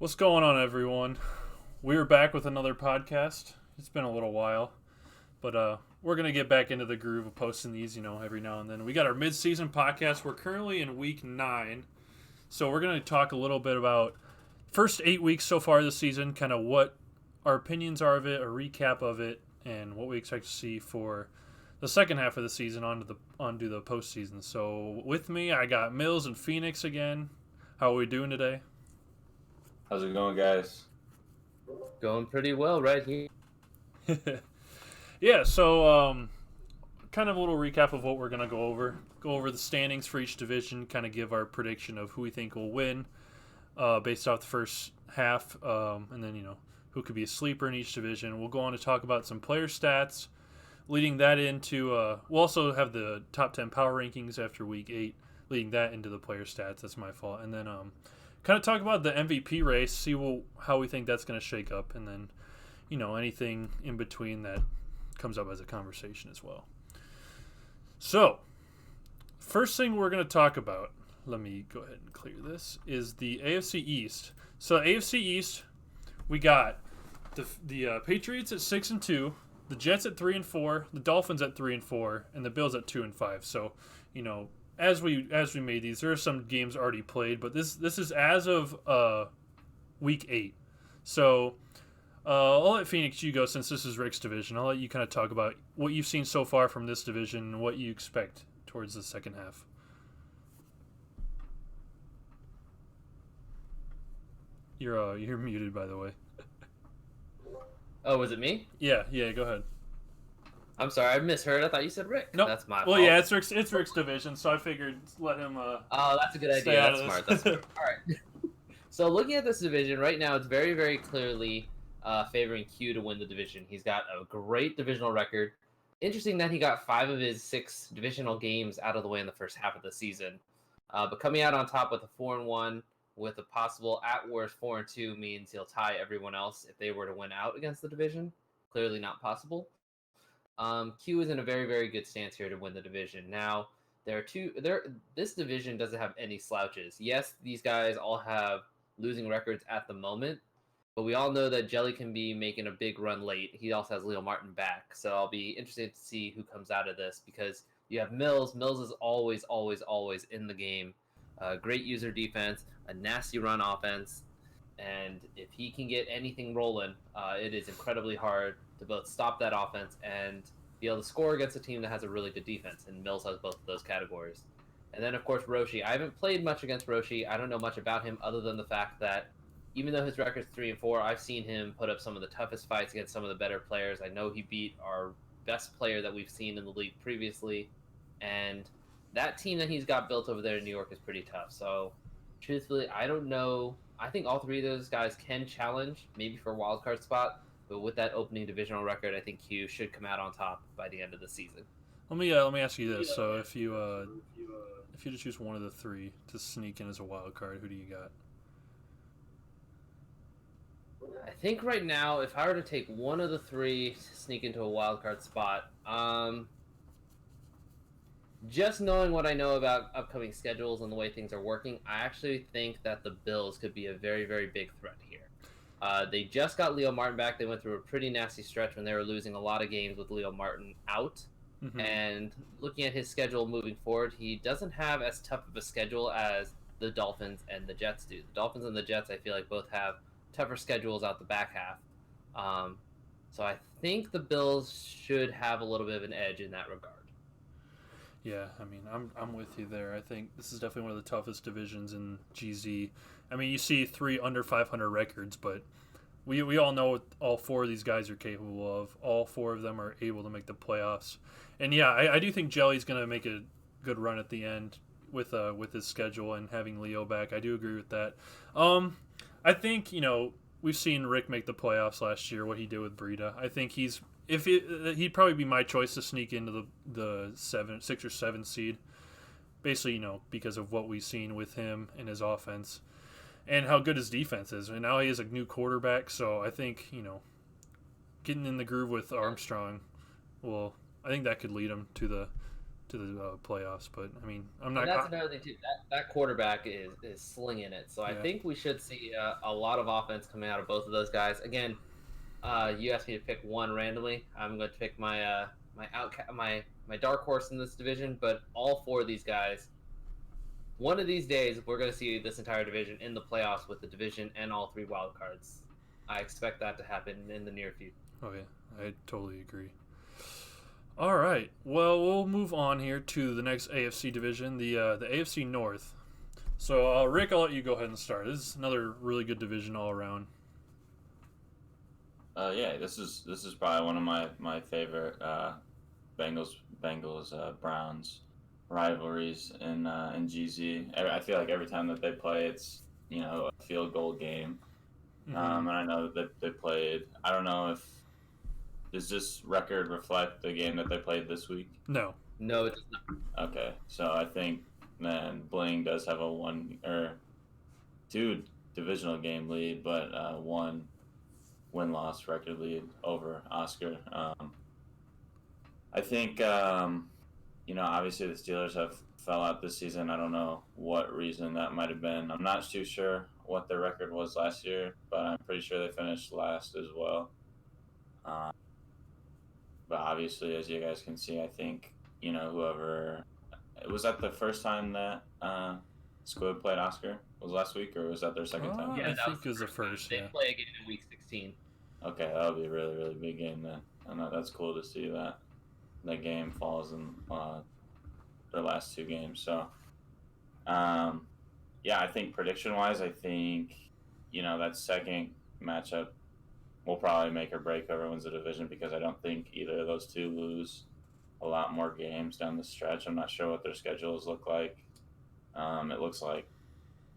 What's going on, everyone? We're back with another podcast. It's been a little while, but we're gonna get back into the groove of posting these, every now and then. We got our mid-season podcast. We're currently in week 9, so we're gonna talk a little bit about first 8 weeks so far this season, kind of what our opinions are of it, a recap of it, and what we expect to see for the second half of the season onto the postseason. So with me, I got Millzz and Phoenix again. How are we doing today? How's it going, guys? Going pretty well right here. Yeah, so kind of a little recap of what we're going to go over. Go over the standings for each division, kind of give our prediction of who we think will win based off the first half, and then, who could be a sleeper in each division. We'll go on to talk about some player stats, leading that into, we'll also have the top 10 power rankings after week 8, leading that into the player stats. That's my fault. And then kind of talk about the MVP race, see how we think that's going to shake up, and then, anything in between that comes up as a conversation as well. So, first thing we're going to talk about, let me go ahead and clear this, is the AFC East. So, AFC East, we got the Patriots at 6-2, the Jets at 3-4, the Dolphins at 3-4, and the Bills at 2-5. So, as we made these, there are some games already played, but this is as of week 8. So I'll let Phoenix you go since this is Rick's division. I'll let you kind of talk about what you've seen so far from this division and what you expect towards the second half. You're muted, by the way. Oh, was it me? Yeah, go ahead. I'm sorry, I misheard. I thought you said Rick. Nope. That's my fault. Well, yeah, it's Rick's division, so I figured let him. Oh, that's a good idea. That's smart. That's smart. All right. So looking at this division right now, it's very, very clearly favoring Q to win the division. He's got a great divisional record. Interesting that he got 5 of his 6 divisional games out of the way in the first half of the season. But coming out on top with a 4-1, with a possible at worst 4-2 means he'll tie everyone else if they were to win out against the division. Clearly not possible. Q is in a very, very good stance here to win the division. Now, this division doesn't have any slouches. Yes, these guys all have losing records at the moment, but we all know that Jelly can be making a big run late. He also has Leo Martin back, so I'll be interested to see who comes out of this because you have Millzz. Millzz is always, always, always in the game. Great user defense, a nasty run offense, and if he can get anything rolling, it is incredibly hard to both stop that offense and be able to score against a team that has a really good defense, and Millzz has both of those categories. And then, of course, Roshi. I haven't played much against Roshi. I don't know much about him other than the fact that even though his record's 3-4, I've seen him put up some of the toughest fights against some of the better players. I know he beat our best player that we've seen in the league previously, and that team that he's got built over there in New York is pretty tough. So, truthfully, I don't know. I think all 3 of those guys can challenge, maybe for a wild card spot. But with that opening divisional record, I think Q should come out on top by the end of the season. Let me ask you this: so if you had to choose one of the 3 to sneak in as a wild card, who do you got? I think right now, if I were to take one of the 3 to sneak into a wild card spot, just knowing what I know about upcoming schedules and the way things are working, I actually think that the Bills could be a very, very big threat here. They just got Leo Martin back. They went through a pretty nasty stretch when they were losing a lot of games with Leo Martin out. Mm-hmm. And looking at his schedule moving forward, he doesn't have as tough of a schedule as the Dolphins and the Jets do. The Dolphins and the Jets, I feel like, both have tougher schedules out the back half. So I think the Bills should have a little bit of an edge in that regard. Yeah, I mean, I'm with you there. I think this is definitely one of the toughest divisions in GZ. I mean, you see 3 under 500 records, but we all know what all 4 of these guys are capable of. All 4 of them are able to make the playoffs. And yeah, I do think Jelly's going to make a good run at the end with his schedule and having Leo back. I do agree with that. I think, we've seen Rick make the playoffs last year, what he did with Breida. I think he'd probably be my choice to sneak into the 6 or 7 seed. Basically, because of what we've seen with him and his offense and how good his defense is. And now he has a new quarterback, so I think, getting in the groove with Armstrong, I think that could lead him to to the playoffs. But I mean, I'm And not. that's another thing too. That quarterback is slinging it. So I Yeah. think we should see a lot of offense coming out of both of those guys. Again, you asked me to pick one randomly. I'm going to pick my my dark horse in this division. But all four of these guys, one of these days, we're going to see this entire division in the playoffs with the division and all three wild cards. I expect that to happen in the near future. Oh yeah, I totally agree. All right, well, we'll move on here to the next AFC division, the AFC North. So, Rick, I'll let you go ahead and start. This is another really good division all around. Yeah, this is probably one of my favorite Bengals Browns rivalries in GZ. I feel like every time that they play, it's a field goal game. Mm-hmm. And I know that they played. I don't know if does this record reflect the game that they played this week? No, it does not. Okay, so I think then Bling does have a 1 or 2 divisional game lead, but 1 win-loss record lead over Oscar. I think obviously the Steelers have fell out this season. I don't know what reason that might have been. I'm not too sure what their record was last year, but I'm pretty sure they finished last as well. But obviously, as you guys can see, I think whoever was that the first time that Squib played Oscar was last week, or was that their second time? Yeah, I think it was the first. They play again in week 16. Okay, that'll be a really, really big game then. I know that's cool to see that game falls in their last 2 games. So, yeah, I think prediction-wise, I think that second matchup will probably make or break whoever wins the division, because I don't think either of those two lose a lot more games down the stretch. I'm not sure what their schedules look like. It looks like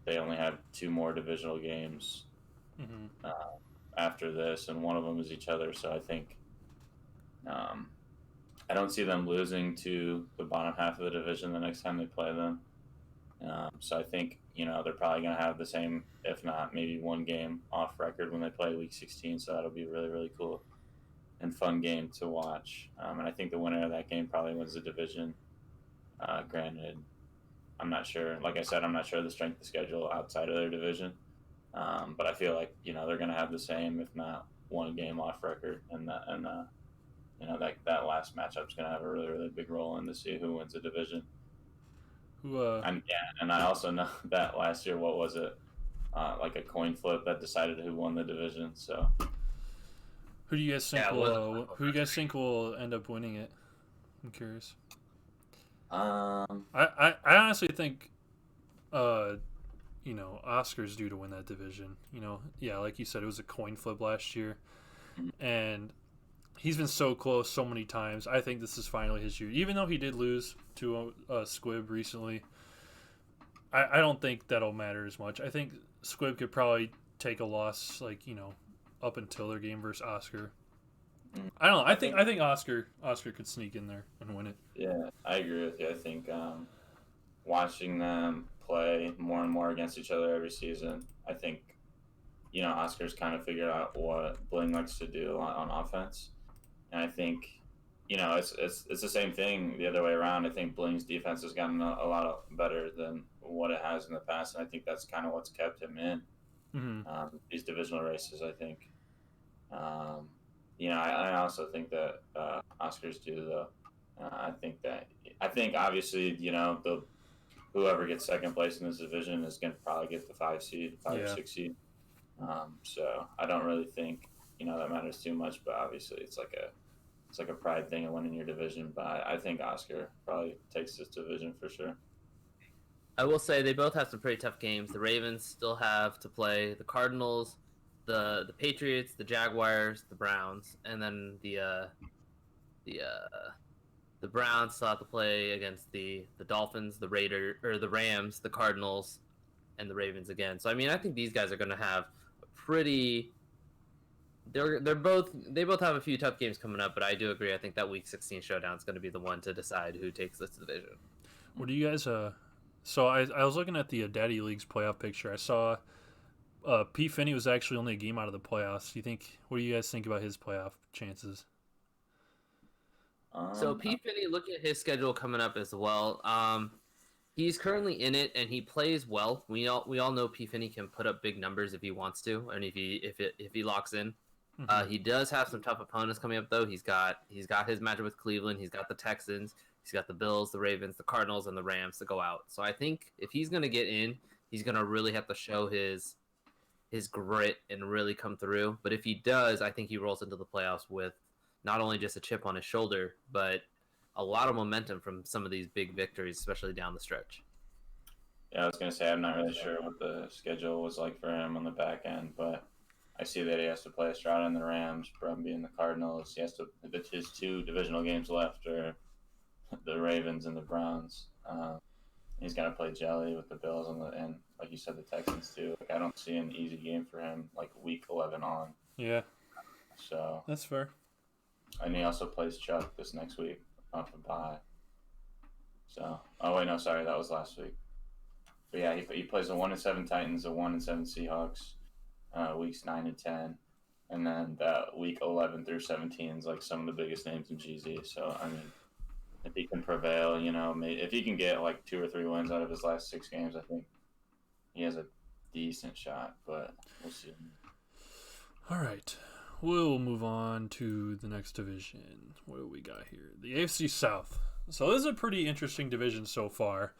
they only have 2 more divisional games after this, and one of them is each other. So I think I don't see them losing to the bottom half of the division the next time they play them. So I think they're probably going to have the same, if not maybe 1 game off record when they play week 16. So that'll be a really, really cool and fun game to watch. And I think the winner of that game probably wins the division. Granted, I'm not sure. Like I said, I'm not sure the strength of schedule outside of their division. But I feel like they're going to have the same, if not 1 game off record, and that last matchup is going to have a really, really big role in to see who wins the division. And I also know that last year, what was it, like a coin flip that decided who won the division. So, who do you guys think will end up winning it? I'm curious. I honestly think, Oscar's due to win that division. Yeah, like you said, it was a coin flip last year, and he's been so close so many times. I think this is finally his year. Even though he did lose to Squib recently, I don't think that'll matter as much. I think Squib could probably take a loss, up until their game versus Oscar. I don't know. I think Oscar could sneak in there and win it. Yeah, I agree with you. I think watching them play more and more against each other every season, I think Oscar's kind of figured out what Bling likes to do on offense. And I think, it's the same thing the other way around. I think Bling's defense has gotten a lot better than what it has in the past, and I think that's kind of what's kept him in these divisional races, I think. I also think that Oscar's due, though. I think obviously, whoever gets second place in this division is going to probably get the 5 or 6 seed. So I don't really think that matters too much, but obviously it's like a pride thing of winning your division. But I think Oscar probably takes this division for sure. I will say they both have some pretty tough games. The Ravens still have to play the Cardinals, the Patriots, the Jaguars, the Browns, and then the Browns still have to play against the Dolphins, the Rams, the Cardinals, and the Ravens again. So I mean, I think these guys are going to have a pretty. They both have a few tough games coming up, but I do agree. I think that Week 16 showdown is going to be the one to decide who takes this division. What do you guys? So I was looking at the Daddy League's playoff picture. I saw P. Finney was actually only a game out of the playoffs. What do you guys think about his playoff chances? So P. Finney, looking at his schedule coming up as well. He's currently in it, and he plays well. We all know P. Finney can put up big numbers if he wants to, and if he locks in. He does have some tough opponents coming up though. He's got his matchup with Cleveland. He's got the Texans. He's got the Bills, the Ravens, the Cardinals, and the Rams to go out. So I think if he's gonna get in, he's gonna really have to show his grit and really come through. But if he does, I think he rolls into the playoffs with not only just a chip on his shoulder, but a lot of momentum from some of these big victories, especially down the stretch. Yeah, I was going to say, I'm not really sure what the schedule was like for him on the back end, but I see that he has to play Estrada and the Rams, Brumby and the Cardinals. He has to, his 2 divisional games left are the Ravens and the Browns. He's going to play Jelly with the Bills and, like you said, the Texans too. Like, I don't see an easy game for him, like week 11 on. Yeah. So that's fair. And he also plays Chuck this next week off a bye. So, oh wait, no, sorry, that was last week. But yeah, he plays the 1-7 Titans, the 1-7 Seahawks, weeks 9 and 10, and then that week 11 through 17 is like some of the biggest names in GZ. So I mean, if he can prevail, if he can get like 2 or 3 wins out of his last 6 games, I think he has a decent shot. But we'll see. All right. We'll move on to the next division. What do we got here? The AFC South. So this is a pretty interesting division so far.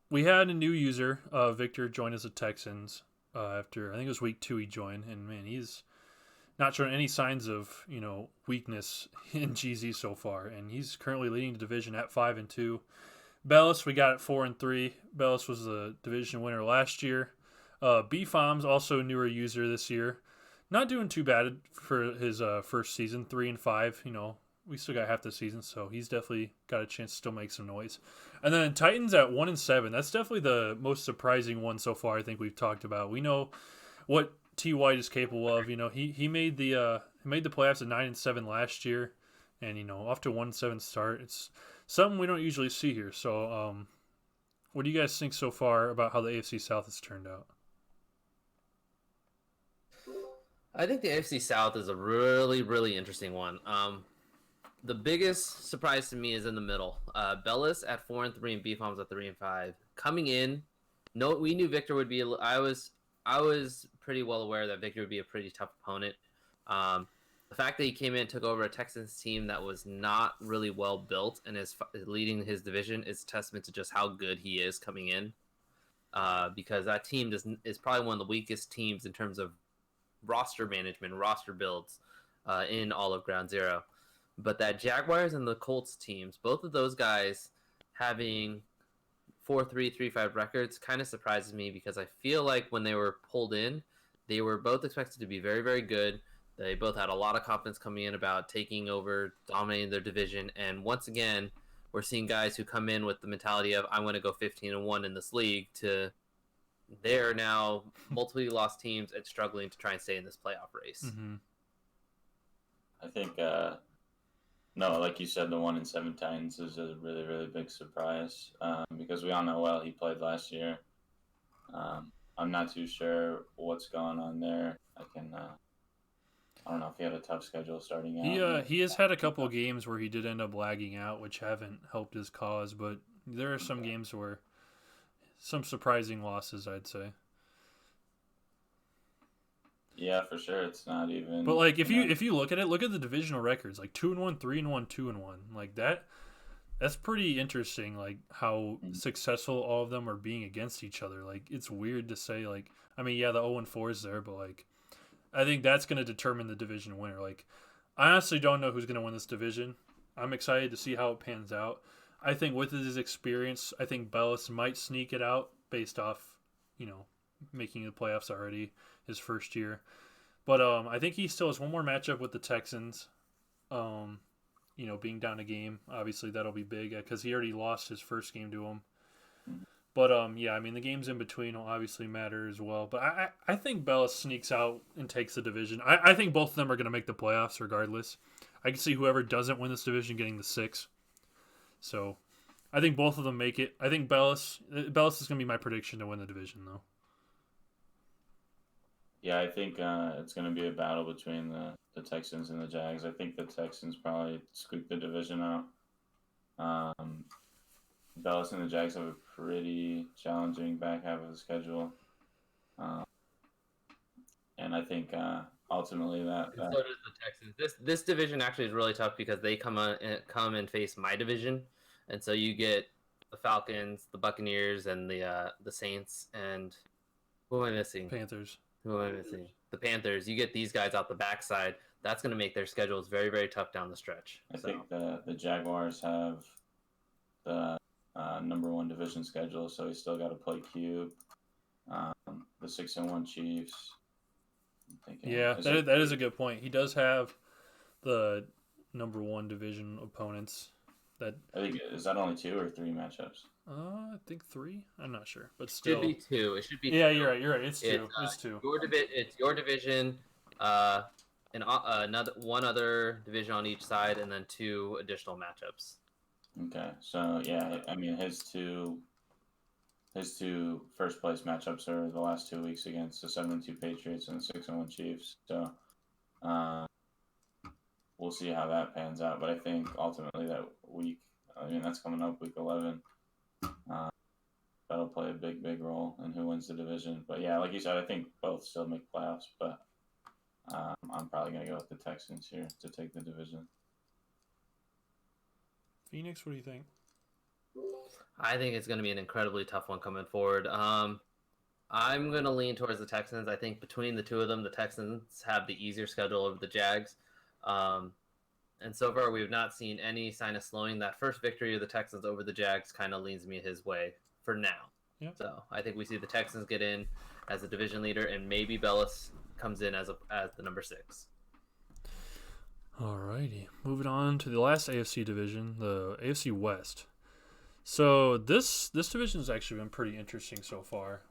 We had a new user, Victor, join as the Texans after, I think it was week 2 he joined. And, man, he's not showing any signs of, weakness in GZ so far. And he's currently leading the division at 5-2. Bellis, we got at 4-3. Bellis was the division winner last year. B-Foms, also a newer user this year. Not doing too bad for his first season, 3-5. We still got half the season, so he's definitely got a chance to still make some noise. And then Titans at 1-7. That's definitely the most surprising one so far. I think we've talked about. We know what T. White is capable of. He made the playoffs at 9-7 last year, and off to 1-7 start. It's something we don't usually see here. So, what do you guys think so far about how the AFC South has turned out? I think the AFC South is a really, really interesting one. The biggest surprise to me is in the middle. Bellis at 4-3 and B-Foms at 3-5. Coming in, we knew Victor would be. I was pretty well aware that Victor would be a pretty tough opponent. The fact that he came in and took over a Texans team that was not really well built and is leading his division is a testament to just how good he is coming in. Because that team is probably one of the weakest teams in terms of roster management, roster builds in all of Ground Zero. But that Jaguars and the Colts teams, both of those guys having 4-3, 3-5 records kind of surprises me because I feel like when they were pulled in, they were both expected to be very, very good. They both had a lot of confidence coming in about taking over, dominating their division. And once again, we're seeing guys who come in with the mentality of, I'm going to go 15-1 in this league to they're now multiply lost teams and struggling to try and stay in this playoff race. Mm-hmm. I think, no, like you said, the 1-7 Titans is a really, really big surprise because we all know well he played last year. I'm not too sure what's going on there. I don't know if he had a tough schedule starting out. He has had a couple of games where he did end up lagging out, which haven't helped his cause, but there are some games where some surprising losses, I'd say. Yeah, for sure. It's not even. But like, if you look at it, look at the divisional records, like 2-1, 3-1, 2-1, like that. That's pretty interesting. Like how successful all of them are being against each other. Like it's weird to say. Like I mean, yeah, the 0-4 is there, but like I think that's going to determine the division winner. Like I honestly don't know who's going to win this division. I'm excited to see how it pans out. I think with his experience, I think Bellis might sneak it out based off, making the playoffs already his first year. But I think he still has one more matchup with the Texans. Being down a game, obviously that'll be big because he already lost his first game to him. But the games in between will obviously matter as well. But I think Bellis sneaks out and takes the division. I think both of them are going to make the playoffs regardless. I can see whoever doesn't win this division getting the 6. So, I think both of them make it. I think Bellis is going to be my prediction to win the division, though. Yeah, I think it's going to be a battle between the Texans and the Jags. I think the Texans probably squeak the division out. Dallas and the Jags have a pretty challenging back half of the schedule. Um, and I think ultimately that So does the Texans. This division actually is really tough because they come and face my division, and so you get the Falcons, the Buccaneers, and the Saints, and who am I missing? Panthers. Who am I missing? The Panthers. You get these guys out the backside. That's going to make their schedules very, very tough down the stretch. I think the Jaguars have the number one division schedule, so he's still got to play Cube. The 6-1 Chiefs. Yeah, that is a good point. He does have the number one division opponents. That I think is that only 2 or 3 matchups? I think 3. I'm not sure, but still, should be 2. It should be. Yeah, 2. you're right. It's 2. It's 2. It's your division. And another one other division on each side, and then 2 additional matchups. Okay, so yeah, I mean his two first place matchups are the last 2 weeks against the 7-2 Patriots and the 6-1 Chiefs. So we'll see how that pans out. But I think ultimately that week, I mean that's coming up week 11. That'll play a big role in who wins the division. But yeah, like you said, I think both still make playoffs. But I'm probably gonna go with the Texans here to take the division. Phoenix, what do you think? I think it's going to be an incredibly tough one coming forward. I'm going to lean towards the Texans. I think between the two of them, the Texans have the easier schedule over the Jags. And so far, we have not seen any sign of slowing. That first victory of the Texans over the Jags kind of leans me his way for now. Yep. So I think we see the Texans get in as a division leader, and maybe Bellis comes in as the number 6. Alrighty, moving on to the last AFC division, the AFC West. So this division has actually been pretty interesting so far.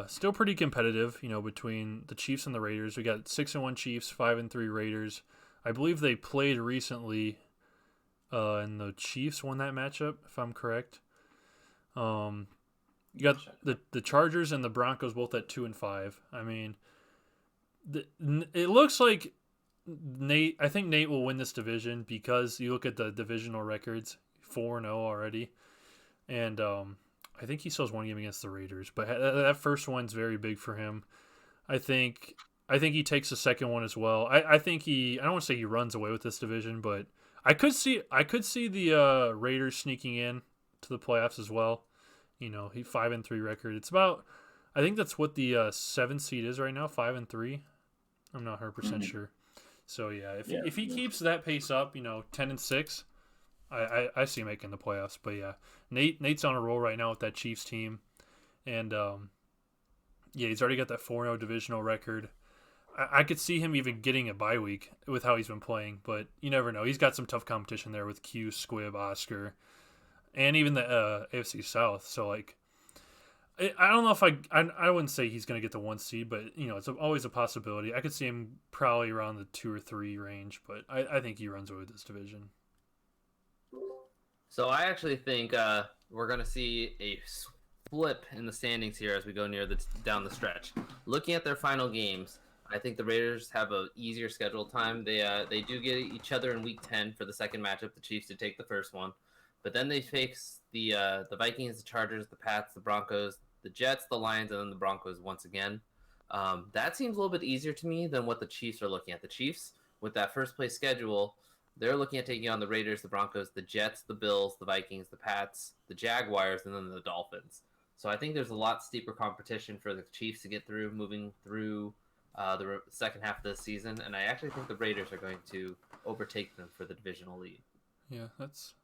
Still pretty competitive, between the Chiefs and the Raiders. We got 6-1 Chiefs, 5-3 Raiders. I believe they played recently, and the Chiefs won that matchup, if I'm correct. You got the Chargers and the Broncos both at 2-5. I mean, it looks like I think Nate will win this division because you look at the divisional records, 4-0 already, and I think he still has one game against the Raiders, but that first one's very big for him. I think he takes the second one as well. I think I don't want to say he runs away with this division, but I could see the Raiders sneaking in to the playoffs as well. He 5-3 record. It's about, I think that's what the 7th seed is right now, 5-3. I'm not 100% sure. So yeah, if he keeps that pace up, 10-6, I see him making the playoffs. But yeah, Nate's on a roll right now with that Chiefs team, and he's already got that 4-0 divisional record. I could see him even getting a bye week with how he's been playing, but you never know. He's got some tough competition there with Q, Squibb, Oscar, and even the AFC South. So like, I don't know if I wouldn't say he's going to get the 1 seed, but it's always a possibility. I could see him probably around the 2 or 3 range, but I think he runs away with this division. So I actually think we're going to see a flip in the standings here as we go down the stretch. Looking at their final games, I think the Raiders have a easier schedule time. They do get each other in Week 10 for the second matchup. The Chiefs to take the first one, but then they face the Vikings, the Chargers, the Pats, the Broncos, the Jets, the Lions, and then the Broncos once again. That seems a little bit easier to me than what the Chiefs are looking at. The Chiefs, with that first place schedule, they're looking at taking on the Raiders, the Broncos, the Jets, the Bills, the Vikings, the Pats, the Jaguars, and then the Dolphins. So I think there's a lot steeper competition for the Chiefs to get through, moving through the second half of the season. And I actually think the Raiders are going to overtake them for the divisional lead. Yeah, that's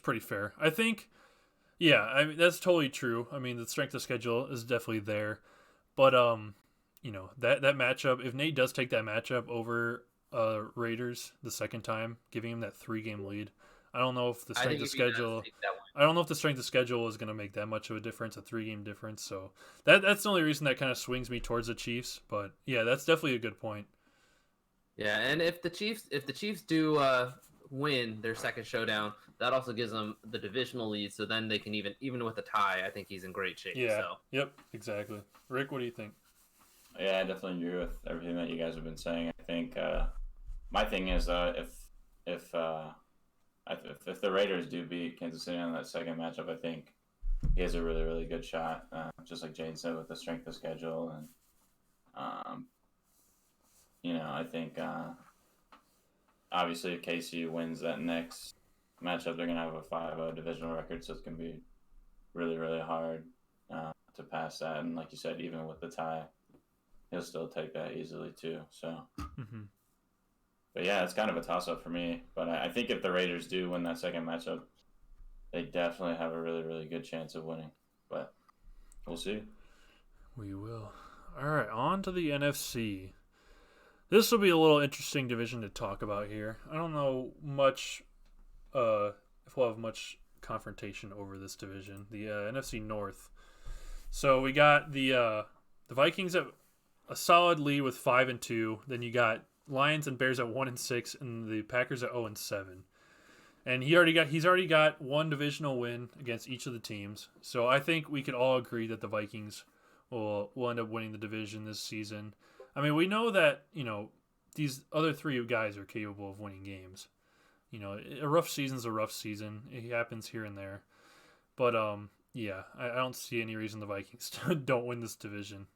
pretty fair. I think. Yeah, I mean that's totally true. I mean the strength of schedule is definitely there, but that matchup. If Nate does take that matchup over Raiders the second time, giving him that 3-game lead, I don't know if the strength of schedule. I don't know if the strength of schedule is going to make that much of a difference, a 3-game difference. So that's the only reason that kind of swings me towards the Chiefs. But yeah, that's definitely a good point. Yeah, and if the Chiefs do win their second showdown, that also gives them the divisional lead, so then they can even with a tie, I think he's in great shape. Yeah. So. Yep, exactly. Rick, what do you think? Yeah, I definitely agree with everything that you guys have been saying. I think my thing is if if the Raiders do beat Kansas City on that second matchup, I think he has a really really good shot. Just like Jane said, with the strength of schedule, and um, I think obviously if KC wins that next matchup, they're gonna have a 5-0 divisional record, so it's gonna be really really hard to pass that. And like you said, even with the tie, he'll still take that easily too. So, but yeah, it's kind of a toss up for me. But I think if the Raiders do win that second matchup, they definitely have a really really good chance of winning. But we'll see. We will. All right, on to the NFC. This will be a little interesting division to talk about here. I don't know much if we'll have much confrontation over this division, the NFC North. So we got the Vikings at a solid lead with 5-2. Then you got Lions and Bears at 1-6, and the Packers at 0-7. And he's already got one divisional win against each of the teams. So I think we could all agree that the Vikings will end up winning the division this season. I mean, we know that these other three guys are capable of winning games. A rough season's a rough season. It happens here and there. But, yeah, I don't see any reason the Vikings don't win this division.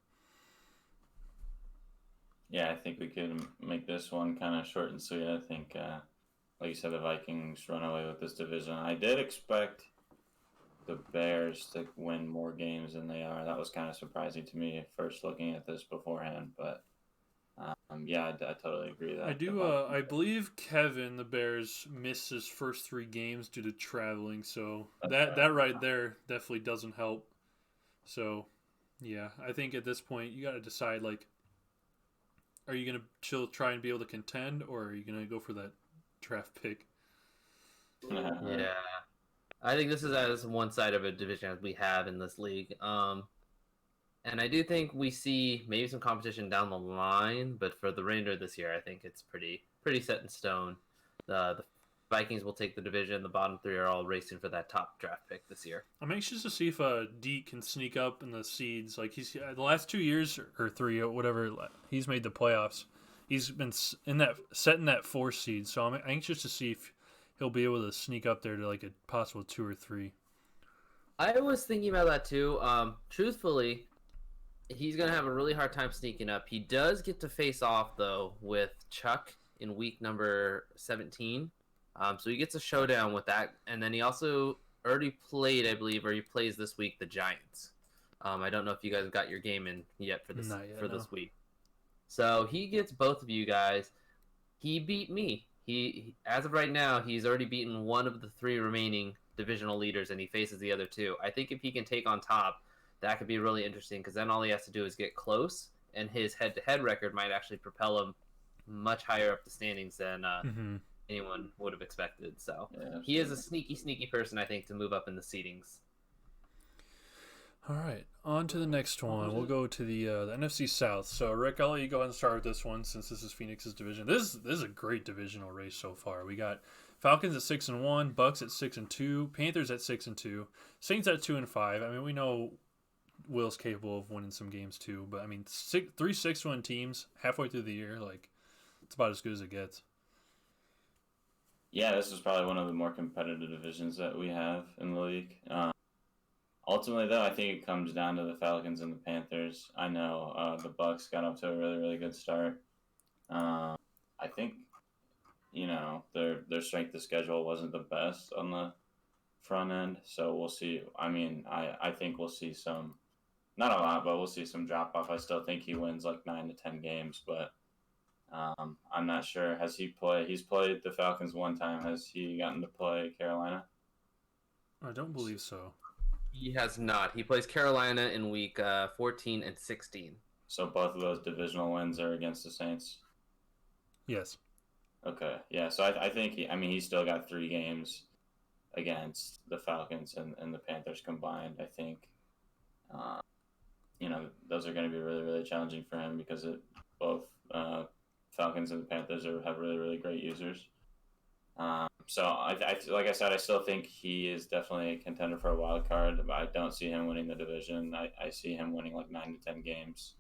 Yeah, I think we could make this one kind of short and sweet. I think, like you said, the Vikings run away with this division. I did expect the Bears to win more games than they are. That was kind of surprising to me first looking at this beforehand. But, yeah, I totally agree that. I believe Kevin, the Bears, missed his first 3 games due to traveling. So that right there definitely doesn't help. So, yeah, I think at this point you got to decide, like, are you going to try and be able to contend, or are you going to go for that draft pick? Yeah. I think this is as one side of a division as we have in this league. And I do think we see maybe some competition down the line, but for the remainder of this year, I think it's pretty set in stone. The Vikings will take the division. The bottom 3 are all racing for that top draft pick this year. I'm anxious to see if Deke can sneak up in the seeds. Like he's the last 2 years or 3 or whatever, he's made the playoffs. He's been in that 4 seed. So I'm anxious to see if he'll be able to sneak up there to like a possible 2 or 3. I was thinking about that too. Truthfully, he's going to have a really hard time sneaking up. He does get to face off, though, with Chuck in week number 17. So he gets a showdown with that. And then he also already played, I believe, or he plays this week, the Giants. I don't know if you guys got your game in yet for this this week. So he gets both of you guys. He beat me. He as of right now, he's already beaten one of the 3 remaining divisional leaders, and he faces the other 2. I think if he can take on top, that could be really interesting, because then all he has to do is get close, and his head-to-head record might actually propel him much higher up the standings than anyone would have expected. So yeah, he is a sneaky person, I think, to move up in the seedings. All right, on to the next one. We'll go to the NFC South. So, Rick, I'll let you go ahead and start with this one since this is Phoenix's division. This is a great divisional race so far. We got Falcons at 6-1, Bucks at 6-2, Panthers at 6-2, Saints at 2-5. I mean, we know Will's capable of winning some games too, but I mean, 3 6-1 teams halfway through the year, like it's about as good as it gets. Yeah, this is probably one of the more competitive divisions that we have in the league. Ultimately, though, I think it comes down to the Falcons and the Panthers. I know the Bucks got off to a really, really good start. I think, their strength of schedule wasn't the best on the front end, so we'll see. I mean, I think we'll see some, not a lot, but we'll see some drop off. I still think he wins like 9 to 10 games, but I'm not sure. He's played the Falcons one time. Has he gotten to play Carolina? I don't believe so. He has not. He plays Carolina in week 14 and 16. So both of those divisional wins are against the Saints? Yes. Okay. Yeah, so I think he's still got 3 games against the Falcons and the Panthers combined. I think, those are going to be really, really challenging for him because both Falcons and the Panthers have really, really great users. So like I said, I still think he is definitely a contender for a wild card. I don't see him winning the division. I see him winning like 9 to 10 games.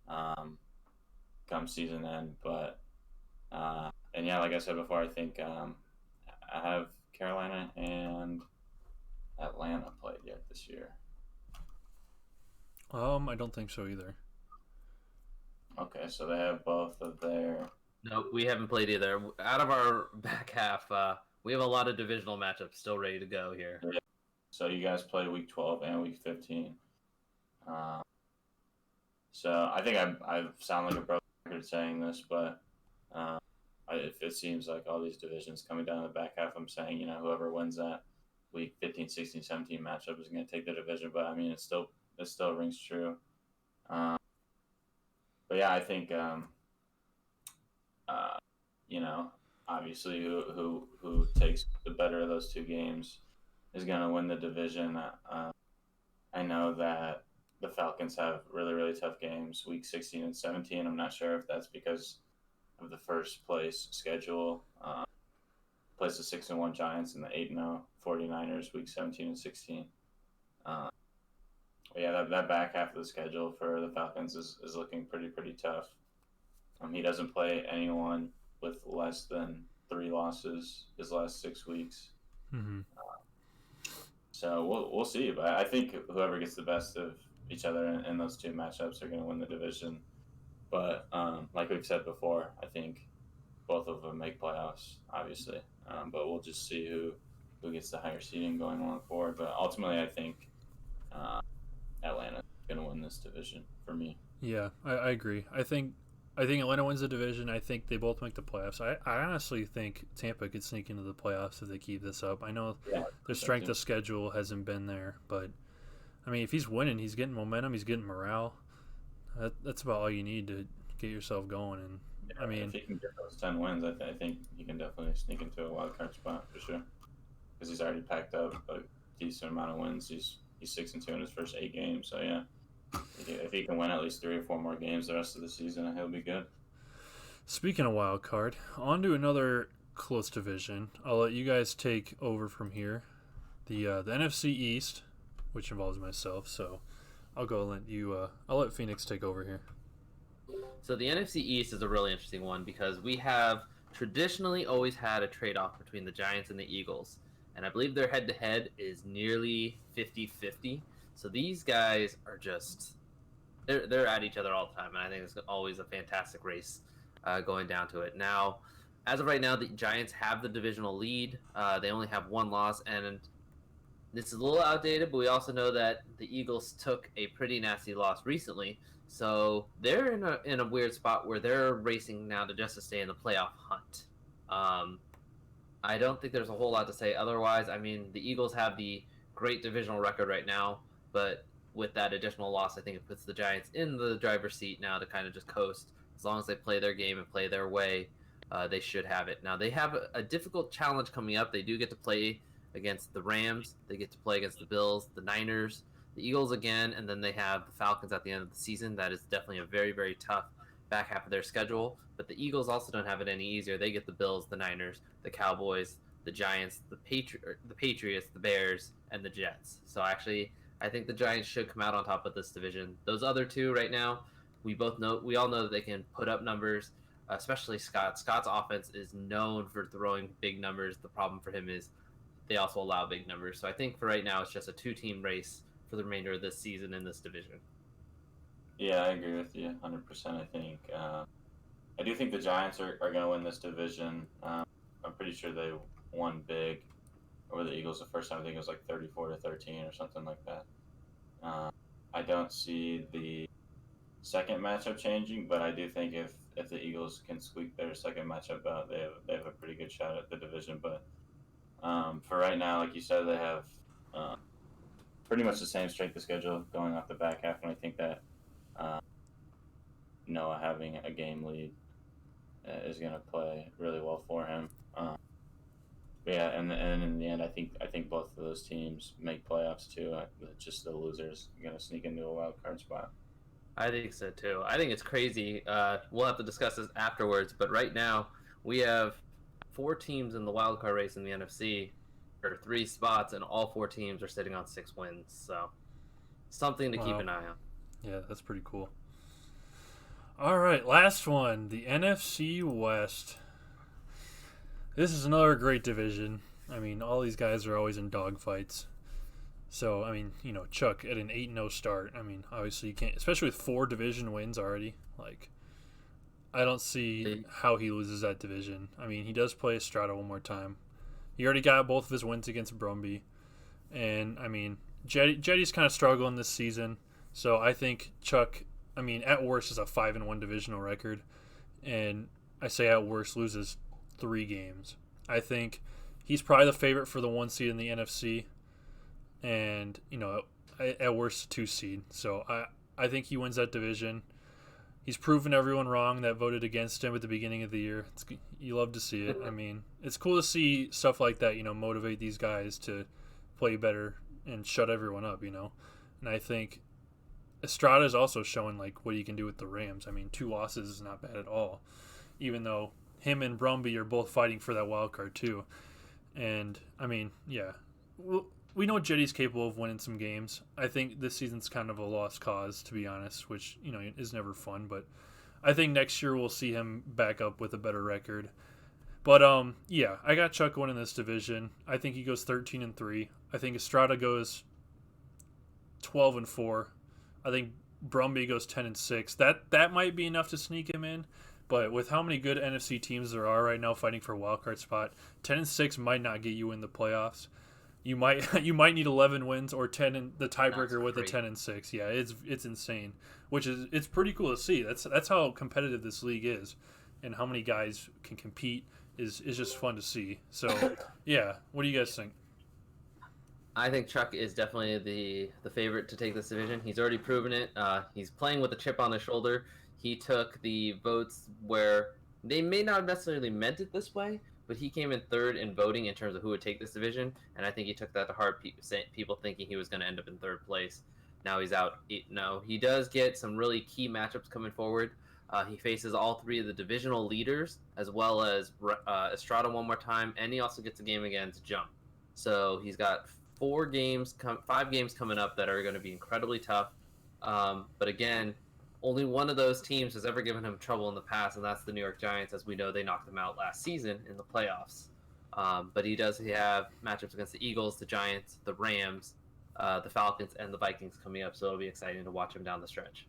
come season end. But and yeah, like I said before, I think I have Carolina and Atlanta played yet this year. I don't think so either. Okay, so they have both of their. Nope, we haven't played either. Out of our back half, we have a lot of divisional matchups still ready to go here. Yeah. So you guys play week 12 and week 15. So I think I sound like a broken record saying this, but it seems like all these divisions coming down the back half, I'm saying, whoever wins that week 15, 16, 17 matchup is going to take the division. But I mean, it still rings true. But yeah, I think, obviously who takes the better of those two games is going to win the division. I know that the Falcons have really, really tough games, week 16 and 17. I'm not sure if that's because of the first place schedule. Plays the 6-1 Giants and the 8-0 49ers, week 17 and 16. Yeah, that back half of the schedule for the Falcons is looking pretty tough. He doesn't play anyone with less than 3 losses his last 6 weeks. Mm-hmm. So we'll see. But I think whoever gets the best of each other in those two matchups are going to win the division. But like we've said before, I think both of them make playoffs, obviously. But we'll just see who gets the higher seeding going on forward. But ultimately, I think Atlanta's going to win this division for me. Yeah, I agree. I think Atlanta wins the division. I think they both make the playoffs. I honestly think Tampa could sneak into the playoffs if they keep this up. I know their strength of schedule hasn't been there, but I mean, if he's winning, he's getting momentum, he's getting morale. That's about all you need to get yourself going. And yeah, I mean, if he can get those 10 wins, I think he can definitely sneak into a wild card spot for sure. Because he's already packed up a decent amount of wins. He's 6-2 in his first 8 games. So yeah, if he can win at least 3 or 4 more games the rest of the season, he'll be good. Speaking of wild card, on to another close division. I'll let you guys take over from here. The NFC East, which involves myself. So I'll let Phoenix take over here. So the NFC East is a really interesting one because we have traditionally always had a trade-off between the Giants and the Eagles. And I believe their head-to-head is nearly 50-50. So these guys are just they're at each other all the time, and I think it's always a fantastic race going down to it. Now, as of right now, the Giants have the divisional lead. They only have 1 loss, and this is a little outdated, but we also know that the Eagles took a pretty nasty loss recently. So they're in a weird spot where they're racing now to stay in the playoff hunt. I don't think there's a whole lot to say otherwise. I mean, the Eagles have the great divisional record right now, but with that additional loss, I think it puts the Giants in the driver's seat now to kind of just coast. As long as they play their game and play their way, they should have it. Now, they have a difficult challenge coming up. They do get to play against the Rams. They get to play against the Bills, the Niners, the Eagles again, and then they have the Falcons at the end of the season. That is definitely a very, very tough back half of their schedule. But the Eagles also don't have it any easier. They get the Bills, the Niners, the Cowboys, the Giants, the Patriots, the Bears, and the Jets. So actually, I think the Giants should come out on top of this division. Those other two right now, we all know that they can put up numbers, especially Scott. Scott's offense is known for throwing big numbers. The problem for him is they also allow big numbers. So I think for right now, it's just a 2-team race for the remainder of this season in this division. Yeah, I agree with you 100%. I think I do think the Giants are going to win this division. I'm pretty sure they won big over the Eagles the first time. I think it was like 34-13 or something like that. I don't see the second matchup changing, but I do think if the Eagles can squeak their second matchup out, they have a pretty good shot at the division. But for right now, like you said, they have pretty much the same strength of schedule going off the back half, and I think that Noah having a game lead is going to play really well for him. Yeah, and in the end, I think both of those teams make playoffs too. Just the losers going to sneak into a wild card spot. I think so too. I think it's crazy. We'll have to discuss this afterwards, but right now we have 4 teams in the wild card race in the NFC for 3 spots, and all 4 teams are sitting on 6 wins. So something to keep an eye on. Yeah, that's pretty cool. All right, last one, the NFC West. This is another great division. I mean, all these guys are always in dogfights. So, I mean, Chuck at an 8-0 start. I mean, obviously you can't, especially with 4 division wins already. Like, I don't see how he loses that division. I mean, he does play Estrada one more time. He already got both of his wins against Brumby. And, I mean, Jetty's kind of struggling this season. So I think Chuck, I mean, at worst is a 5-1 divisional record. And I say at worst loses 3 games. I think he's probably the favorite for the 1 seed in the NFC. And, at worst a 2 seed. So I think he wins that division. He's proven everyone wrong that voted against him at the beginning of the year. You love to see it. I mean, it's cool to see stuff like that, motivate these guys to play better and shut everyone up, And I think Estrada is also showing, what he can do with the Rams. I mean, 2 losses is not bad at all, even though him and Brumby are both fighting for that wild card too. And, I mean, yeah. We know Jetty's capable of winning some games. I think this season's kind of a lost cause, to be honest, which, is never fun. But I think next year we'll see him back up with a better record. But, yeah, I got Chuck winning this division. I think he goes 13-3. I think Estrada goes 12-4. I think Brumby goes 10-6. That might be enough to sneak him in. But with how many good NFC teams there are right now fighting for a wild card spot, 10-6 might not get you in the playoffs. You might need 11 wins or 10 in the tiebreaker with a 10-6. Yeah, it's insane, it's pretty cool to see. That's how competitive this league is, and how many guys can compete is just fun to see. So yeah, what do you guys think? I think Chuck is definitely the favorite to take this division. He's already proven it. He's playing with a chip on his shoulder. He took the votes where they may not have necessarily meant it this way, but he came in 3rd in voting in terms of who would take this division, and I think he took that to heart, people thinking he was going to end up in 3rd place. Now he's out 8-0. He does get some really key matchups coming forward. He faces all 3 of the divisional leaders, as well as Estrada one more time, and he also gets a game against Jump. So he's got 5 games coming up that are going to be incredibly tough. But again, only one of those teams has ever given him trouble in the past, and that's the New York Giants. As we know, they knocked him out last season in the playoffs. But he have matchups against the Eagles, the Giants, the Rams, the Falcons, and the Vikings coming up, so it'll be exciting to watch him down the stretch.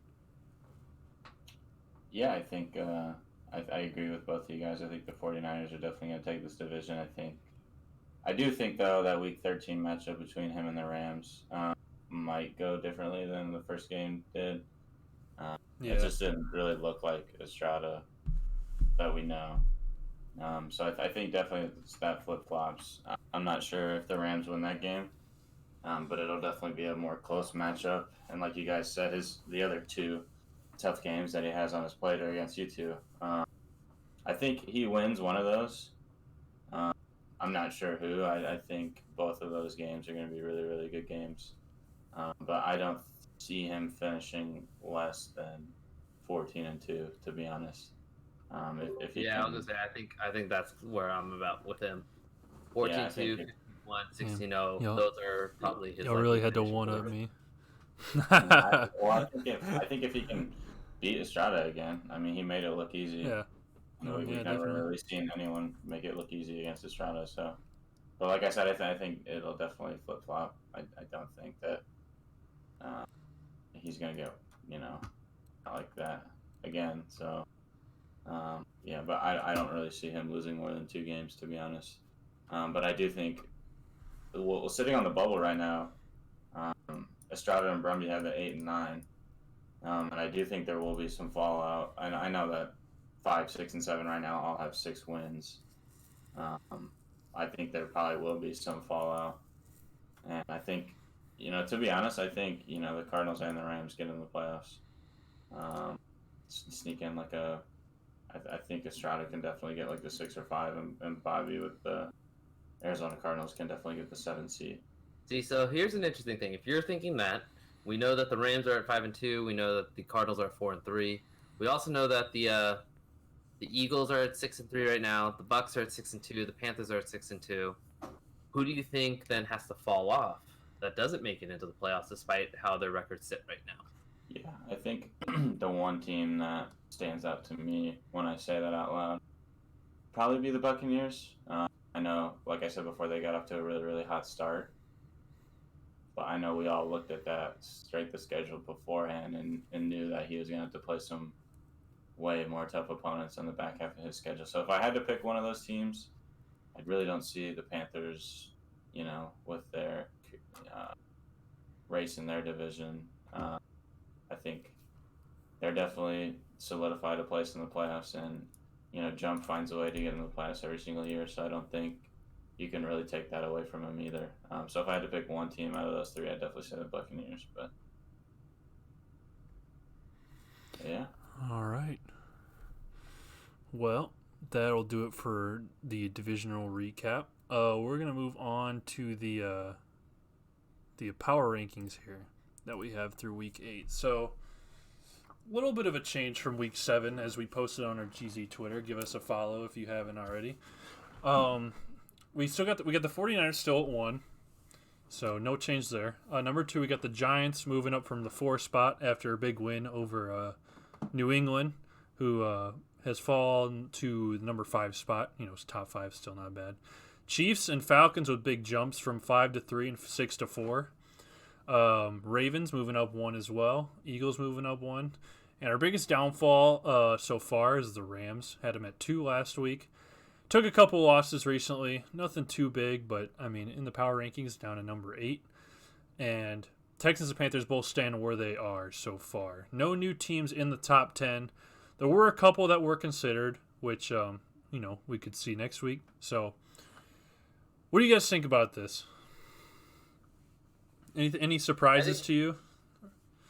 Yeah, I think I agree with both of you guys. I think the 49ers are definitely going to take this division. I do think, though, that Week 13 matchup between him and the Rams might go differently than the first game did. Yeah. It just didn't really look like Estrada that we know. So I think definitely that flip-flops. I'm not sure if the Rams win that game, but it'll definitely be a more close matchup. And like you guys said, the other 2 tough games that he has on his plate are against you two. I think he wins one of those. I'm not sure who. I think both of those games are going to be really, really good games. But I don't see him finishing less than 14-2, to be honest. If he I was gonna say I think that's where I'm about with him. 14-2, 15-1, 16-0. Those are probably his. Y'all really had to one-up me. I think if he can beat Estrada again, I mean, he made it look easy. Yeah. We've never really seen anyone make it look easy against Estrada. So, but like I said, I think it'll definitely flip flop. I don't think that he's gonna get like that again. So, yeah, but I don't really see him losing more than 2 games, to be honest. But I do think, well, sitting on the bubble right now, Estrada and Brumby have the 8 and 9, and I do think there will be some fallout. I know that 5, 6, and 7 right now all have 6 wins. I think there probably will be some fallout, and I think, to be honest, I think the Cardinals and the Rams get in the playoffs. Sneak in I think Estrada can definitely get like the 6 or 5, and Bobby with the Arizona Cardinals can definitely get the 7 seed. See, so here's an interesting thing. If you're thinking that, we know that the Rams are at 5-2. We know that the Cardinals are at 4-3. We also know that the Eagles are at 6-3 right now. The Bucks are at 6-2. The Panthers are at 6-2. Who do you think then has to fall off that doesn't make it into the playoffs, despite how their records sit right now? Yeah, I think the one team that stands out to me when I say that out loud probably be the Buccaneers. I know, like I said before, they got off to a really, really hot start. But I know we all looked at that straight the schedule beforehand and knew that he was going to have to play some way more tough opponents on the back half of his schedule. So if I had to pick one of those teams, I really don't see the Panthers, with their race in their division. I think they're definitely solidified a place in the playoffs, and Jump finds a way to get in the playoffs every single year. So I don't think you can really take that away from him either. So if I had to pick one team out of those three, I'd definitely say the Buccaneers. But yeah. All right. Well, that'll do it for the divisional recap. We're gonna move on to the power rankings here that we have through week 8. So, a little bit of a change from week 7, as we posted on our GZ Twitter. Give us a follow if you haven't already. We got the 49ers still at 1, so no change there. Number 2, we got the Giants moving up from the 4 spot after a big win over New England, who has fallen to the number 5 spot. It's top 5, still not bad. Chiefs and Falcons with big jumps from 5 to 3 and 6 to 4. Ravens moving up 1 as well. Eagles moving up 1. And our biggest downfall so far is the Rams. Had them at 2 last week. Took a couple losses recently. Nothing too big, but, in the power rankings, down to number 8. And Texans and Panthers both stand where they are so far. No new teams in the top 10. There were a couple that were considered, which, we could see next week. So, what do you guys think about this? Any surprises to you?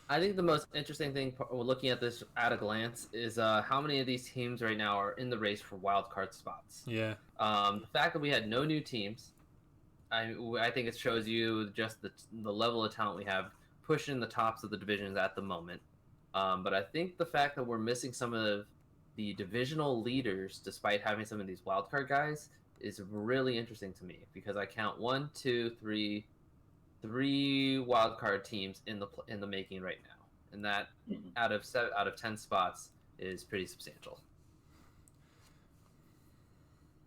I think the most interesting thing, looking at this at a glance, is how many of these teams right now are in the race for wild card spots. Yeah. The fact that we had no new teams, I think it shows you just the level of talent we have pushing the tops of the divisions at the moment. But I think the fact that we're missing some of the divisional leaders, despite having some of these wild card guys, is really interesting to me, because I count 3 wild card teams in the making right now, and that out of 10 spots is pretty substantial.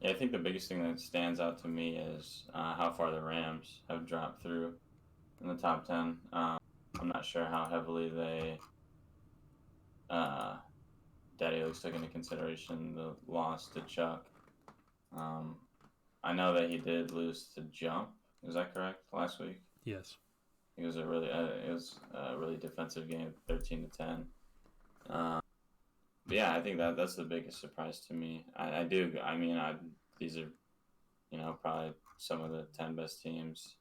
Yeah, I think the biggest thing that stands out to me is how far the Rams have dropped through in the top 10. I'm not sure how heavily Daddy Luke's took into consideration the loss to Chuck. I know that he did lose to Jump. Is that correct? Last week? Yes. It was a really defensive game, 13-10. But yeah, I think that's the biggest surprise to me. These are, probably some of the 10 best teams,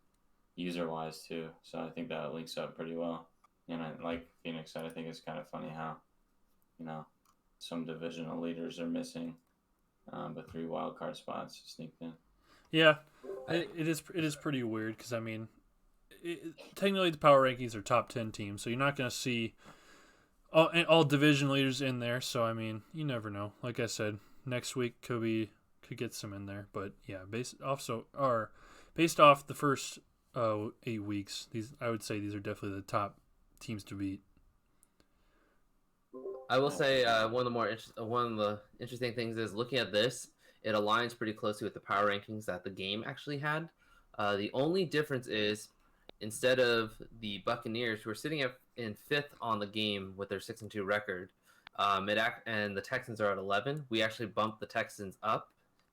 user-wise too. So I think that links up pretty well. And like Phoenix said, I think it's kind of funny how, some divisional leaders are missing, but 3 wild card spots sneaked in. Yeah, it is pretty weird, because technically the power rankings are top 10 teams, so you're not going to see all division leaders in there. So you never know. Like I said, next week could get some in there, but yeah, based off the first 8 weeks, I would say these are definitely the top teams to beat. I will say one of the interesting things is, looking at this, it aligns pretty closely with the power rankings that the game actually had. The only difference is, instead of the Buccaneers, who are sitting in 5th on the game with their 6-2 record, and the Texans are at 11, we actually bumped the Texans up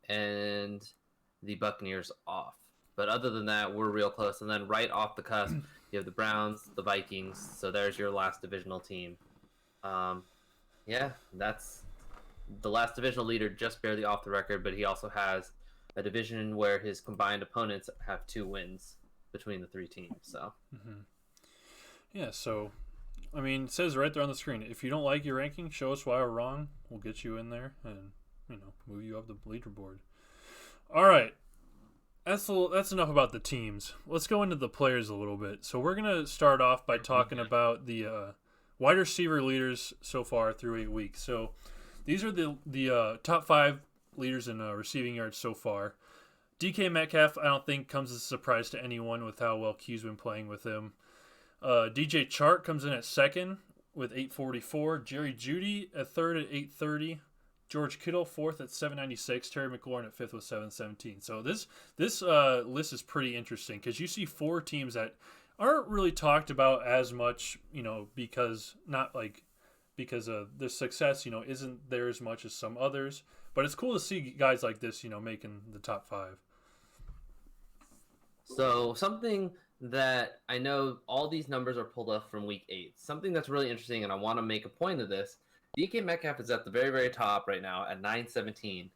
and the Buccaneers off. But other than that, we're real close. And then right off the cusp, you have the Browns, the Vikings. So there's your last divisional team. That's the last divisional leader, just barely off the record, but he also has a division where his combined opponents have 2 wins between the 3 teams. So, Yeah, so, it says right there on the screen, if you don't like your ranking, show us why we're wrong. We'll get you in there and, move you up the leaderboard. All right. That's enough about the teams. Let's go into the players a little bit. So we're going to start off by talking about the wide receiver leaders so far through 8 weeks. So these are the top 5 leaders in receiving yards so far. DK Metcalf, I don't think, comes as a surprise to anyone with how well Q's been playing with him. DJ Chark comes in at 2nd with 844. Jerry Jeudy at third at 830. George Kittle fourth at 796. Terry McLaurin at fifth with 717. So this list is pretty interesting because you see four teams that aren't really talked about as much, because the success, isn't there as much as some others. But it's cool to see guys like this, making the top five. So something that I know all these numbers are pulled up from week 8. Something that's really interesting, and I want to make a point of this. DK Metcalf is at the very, very top right now at 917.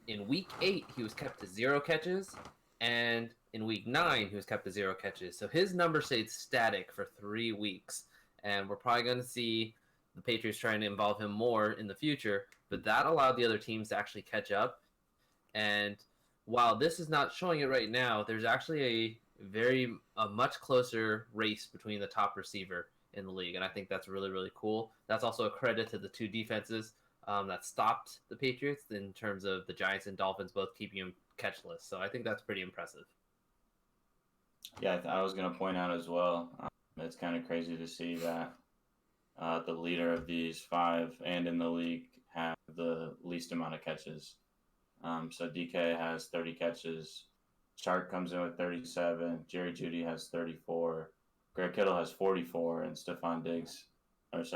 In week 8, he was kept to 0 catches, and in week 9, he was kept to 0 catches. So his number stayed static for 3 weeks, and we're probably going to see the Patriots trying to involve him more in the future, but that allowed the other teams to actually catch up. And while this is not showing it right now, there's actually a much closer race between the top receiver in the league, and I think that's really, really cool. That's also a credit to the two defenses that stopped the Patriots in terms of the Giants and Dolphins both keeping him catchless. So I think that's pretty impressive. Yeah, I was going to point out as well, it's kind of crazy to see that the leader of these 5 and in the league have the least amount of catches. So DK has 30 catches. Shark comes in with 37. Jerry Jeudy has 34. Greg Kittle has 44. And Stephon Diggs, this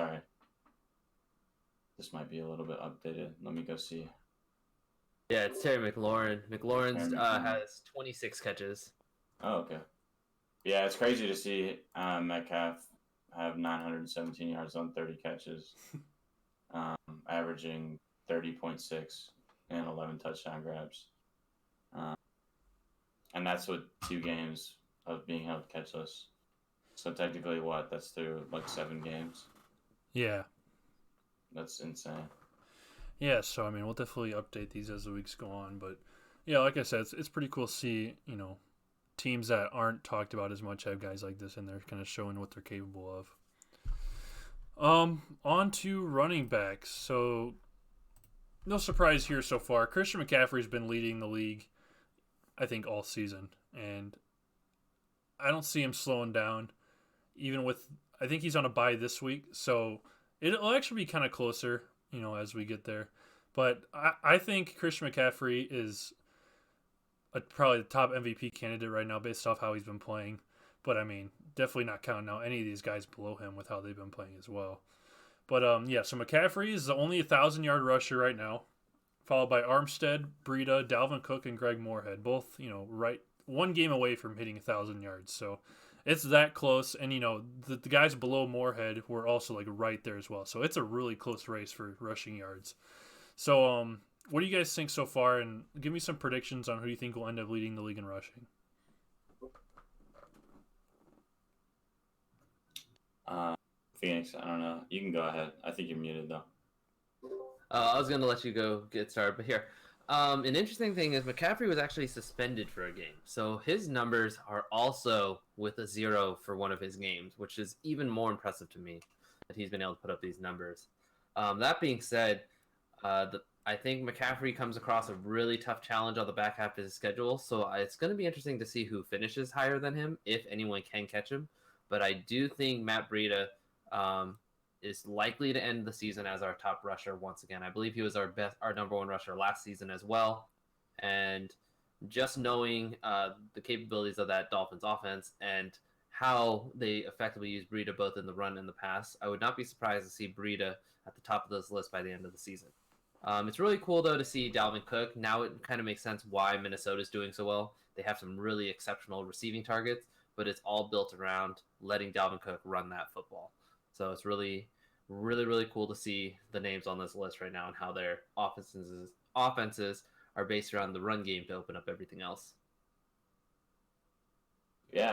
might be a little bit updated. Let me go see. Yeah, it's Terry McLaurin. McLaurin has 26 catches. Oh, okay. Yeah, it's crazy to see Metcalf have 917 yards on 30 catches, averaging 30.6 and 11 touchdown grabs. And that's with 2 games of being held catchless. So technically, that's through 7 games. Yeah. That's insane. Yeah, so I mean, we'll definitely update these as the weeks go on, but yeah, like I said, it's pretty cool to see, teams that aren't talked about as much have guys like this, and they're kind of showing what they're capable of. On to running backs. So no surprise here so far. Christian McCaffrey's been leading the league, I think, all season, and I don't see him slowing down. Even with, I think he's on a bye this week, so it'll actually be kind of closer, as we get there. But I think Christian McCaffrey is probably the top MVP candidate right now based off how he's been playing. But, I mean, definitely not counting out any of these guys below him with how they've been playing as well. But, so McCaffrey is the only 1,000-yard rusher right now, followed by Armstead, Breida, Dalvin Cook, and Greg Moorhead. Both, right 1 game away from hitting 1,000 yards. So it's that close. And, the guys below Moorhead were also, right there as well. So it's a really close race for rushing yards. So, what do you guys think so far? And give me some predictions on who you think will end up leading the league in rushing. Phoenix, I don't know. You can go ahead. I think you're muted, though. I was going to let you go get started, but here. An interesting thing is McCaffrey was actually suspended for a game. So his numbers are also with a 0 for one of his games, which is even more impressive to me that he's been able to put up these numbers. That being said, I think McCaffrey comes across a really tough challenge on the back half of his schedule. So it's going to be interesting to see who finishes higher than him, if anyone can catch him. But I do think Matt Breida is likely to end the season as our top rusher once again. I believe he was our number 1 rusher last season as well. And just knowing the capabilities of that Dolphins offense and how they effectively use Breida both in the run and the pass, I would not be surprised to see Breida at the top of this list by the end of the season. It's really cool, though, to see Dalvin Cook. Now it kind of makes sense why Minnesota's doing so well. They have some really exceptional receiving targets, but it's all built around letting Dalvin Cook run that football. So it's really, really, really cool to see the names on this list right now and how their offenses are based around the run game to open up everything else. Yeah,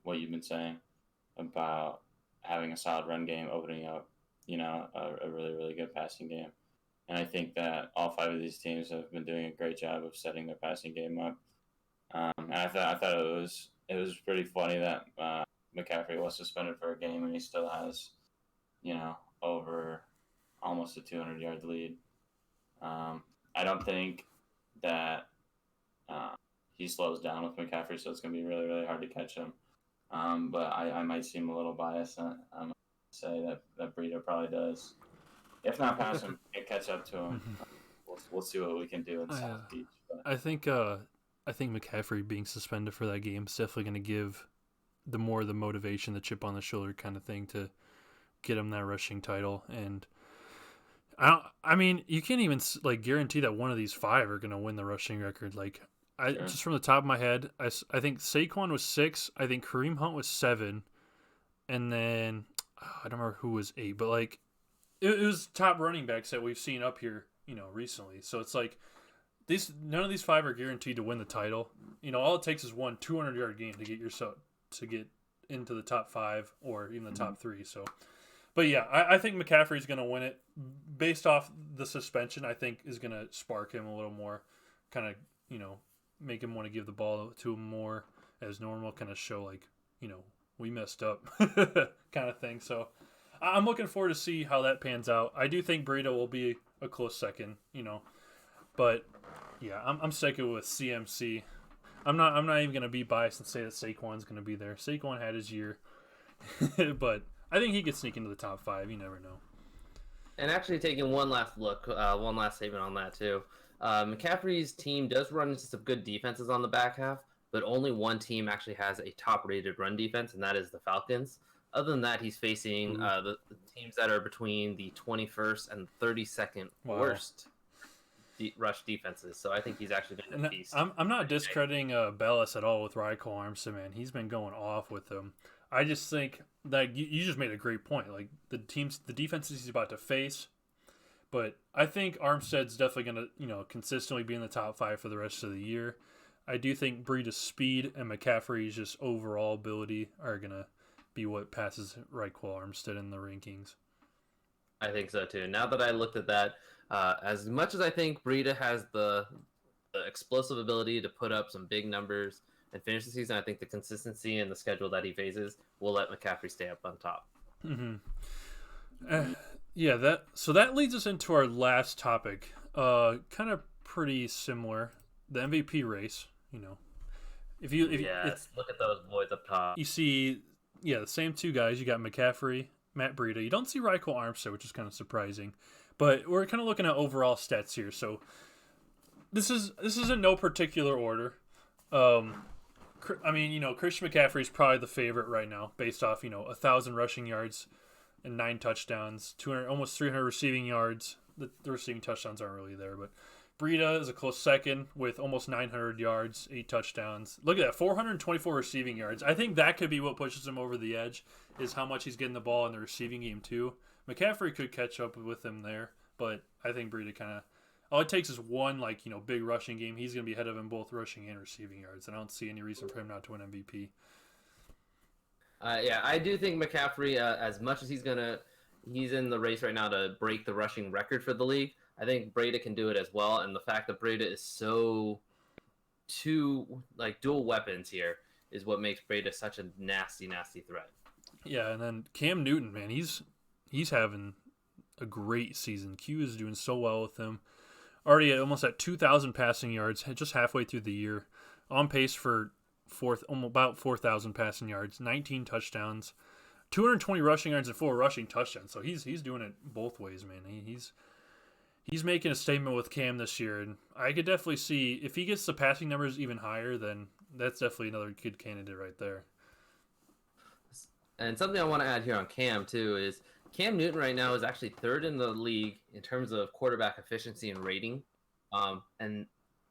what you've been saying about having a solid run game opening up, a really, really good passing game. And I think that all 5 of these teams have been doing a great job of setting their passing game up. And I thought it was pretty funny that McCaffrey was suspended for a game and he still has, over almost a 200-yard lead. I don't think that he slows down with McCaffrey, so it's going to be really, really hard to catch him. But I might seem a little biased. I'm going to say that Breida probably does. If not pass him, catch up to him. We'll see what we can do in South Beach. But. I think McCaffrey being suspended for that game is definitely going to give the motivation, the chip on the shoulder kind of thing to get him that rushing title. And I mean, you can't even like guarantee that one of these 5 are going to win the rushing record. Like, just from the top of my head, I think Saquon was 6. I think Kareem Hunt was 7, and then I don't remember who was 8. But like, it was top running backs that we've seen up here, recently. So it's like none of these 5 are guaranteed to win the title. All it takes is one 200-yard game to get into the top 5 or even the top 3. So. But yeah, I think McCaffrey's going to win it based off the suspension. I think is going to spark him a little more, kind of, make him want to give the ball to him more as normal, kind of show like, we messed up kind of thing. So I'm looking forward to see how that pans out. I do think Breida will be a close second, but yeah, I'm sticking with CMC. I'm not even going to be biased and say that Saquon's going to be there. Saquon had his year, but I think he could sneak into the top 5. You never know. And actually taking one last look, one last statement on that too. McCaffrey's team does run into some good defenses on the back half, but only one team actually has a top-rated run defense, and that is the Falcons. Other than that, he's facing the teams that are between the 21st and 32nd worst rush defenses. So I think he's actually been a beast. I'm not discrediting Bellis at all with Ryko Armstead, man. He's been going off with them. I just think that you just made a great point. Like the defenses he's about to face, but I think Armstead's definitely going to, consistently be in the top 5 for the rest of the year. I do think Breida's speed and McCaffrey's just overall ability are going to be what passes Ryko Armstead in the rankings. I think so too. Now that I looked at that, as much as I think Breida has the explosive ability to put up some big numbers and finish the season, I think the consistency and the schedule that he faces will let McCaffrey stay up on top. Mm-hmm. That leads us into our last topic. Kind of pretty similar. The MVP race. If you look at those boys up top. You see, the same 2 guys. You got McCaffrey, Matt Breida. You don't see Ryko Armstead, which is kind of surprising. But we're kind of looking at overall stats here. So this is in no particular order. Christian McCaffrey is probably the favorite right now, based off 1,000 rushing yards and 9 touchdowns, almost 300 receiving yards. The receiving touchdowns aren't really there, but Breida is a close second with almost 900 yards, 8 touchdowns. Look at that, 424 receiving yards. I think that could be what pushes him over the edge, is how much he's getting the ball in the receiving game too. McCaffrey could catch up with him there, but I think Breida kind of, all it takes is one big rushing game. He's going to be ahead of him both rushing and receiving yards, and I don't see any reason for him not to win MVP. I do think McCaffrey, as much as he's in the race right now to break the rushing record for the league, I think Breida can do it as well. And the fact that Breida is so dual weapons here is what makes Breida such a nasty, nasty threat. Yeah, and then Cam Newton, man, he's having a great season. Q is doing so well with him. Already almost at 2,000 passing yards, just halfway through the year. On pace for about 4,000 passing yards, 19 touchdowns, 220 rushing yards, and 4 rushing touchdowns. So he's doing it both ways, man. He's making a statement with Cam this year, and I could definitely see if he gets the passing numbers even higher, then that's definitely another good candidate right there. And something I want to add here on Cam too is Cam Newton right now is actually 3rd in the league in terms of quarterback efficiency and rating, and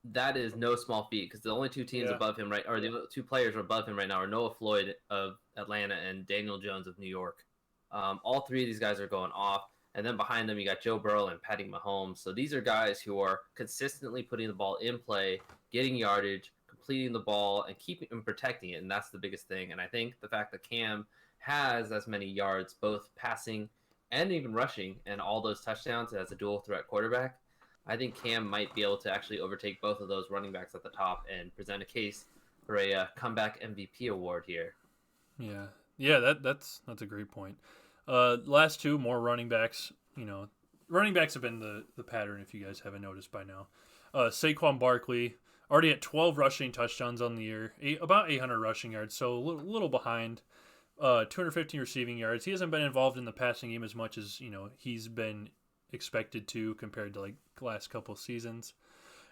that is no small feat because the only 2 teams above him or the 2 players above him right now are Noah Floyd of Atlanta and Daniel Jones of New York. All 3 of these guys are going off. And then behind them, you got Joe Burrow and Patty Mahomes. So these are guys who are consistently putting the ball in play, getting yardage, completing the ball, and keeping and protecting it. And that's the biggest thing. And I think the fact that Cam has as many yards, both passing and even rushing, and all those touchdowns as a dual threat quarterback, I think Cam might be able to actually overtake both of those running backs at the top and present a case for a comeback MVP award here. Yeah, that's a great point. Last 2 more running backs. Running backs have been the pattern if you guys haven't noticed by now. Saquon Barkley Already at 12 rushing touchdowns on the year, about 800 rushing yards, so a little behind. 215 receiving yards. He hasn't been involved in the passing game as much as he's been expected to compared to like the last couple of seasons.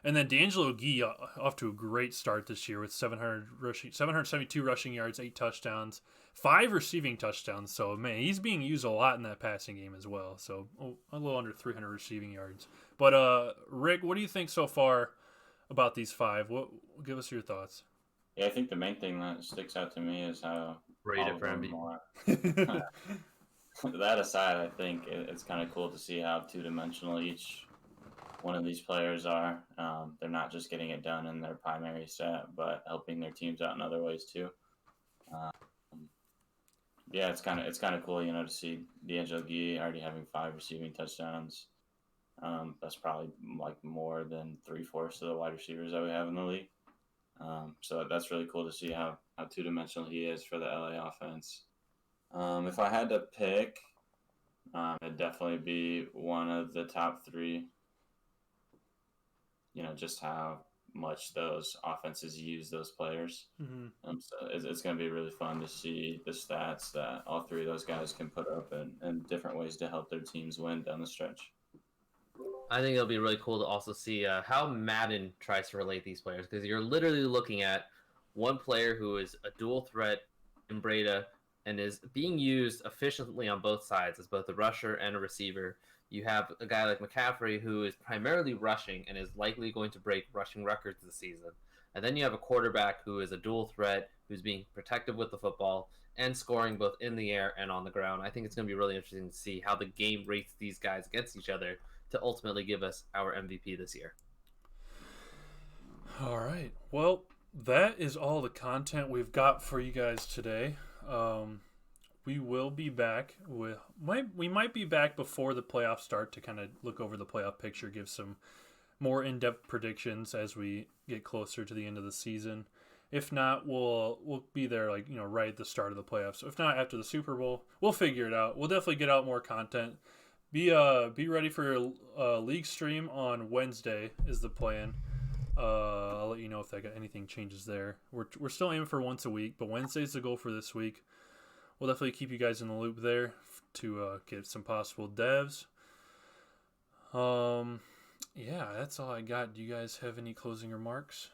And then D'Angelo Gee off to a great start this year with 772 rushing yards, 8 touchdowns, 5 receiving touchdowns. So, man, he's being used a lot in that passing game as well. So, a little under 300 receiving yards. But, Rick, what do you think so far about these 5? Give us your thoughts. Yeah, I think the main thing that sticks out to me is how rated for MVP. That aside, I think it's kind of cool to see how two-dimensional each one of these players are. They're not just getting it done in their primary set, but helping their teams out in other ways too. Yeah, it's kind of cool, to see D'Angelo Gee already having 5 receiving touchdowns. That's probably like more than 3/4 of the wide receivers that we have in the league. So that's really cool to see how two-dimensional he is for the LA offense. If I had to pick, it'd definitely be one of the top 3. Just how much those offenses use those players. Mm-hmm. So it's going to be really fun to see the stats that all 3 of those guys can put up and different ways to help their teams win down the stretch. I think it'll be really cool to also see how Madden tries to relate these players, because you're literally looking at one player who is a dual threat in Breda and is being used efficiently on both sides as both a rusher and a receiver. You have a guy like McCaffrey who is primarily rushing and is likely going to break rushing records this season. And then you have a quarterback who is a dual threat, who's being protective with the football and scoring both in the air and on the ground. I think it's going to be really interesting to see how the game rates these guys against each other to ultimately give us our MVP this year. All right. Well, that is all the content we've got for you guys today. We will be back we might be back before the playoffs start to kind of look over the playoff picture, give some more in-depth predictions as we get closer to the end of the season. If not, we'll be there right at the start of the playoffs. So if not after the Super Bowl, we'll figure it out. We'll definitely get out more content. Be ready for a league stream on Wednesday is the plan. I'll let you know if anything changes there. We're still aiming for once a week, but Wednesday's the goal for this week. We'll definitely keep you guys in the loop there to get some possible devs. Yeah, that's all I got. Do you guys have any closing remarks?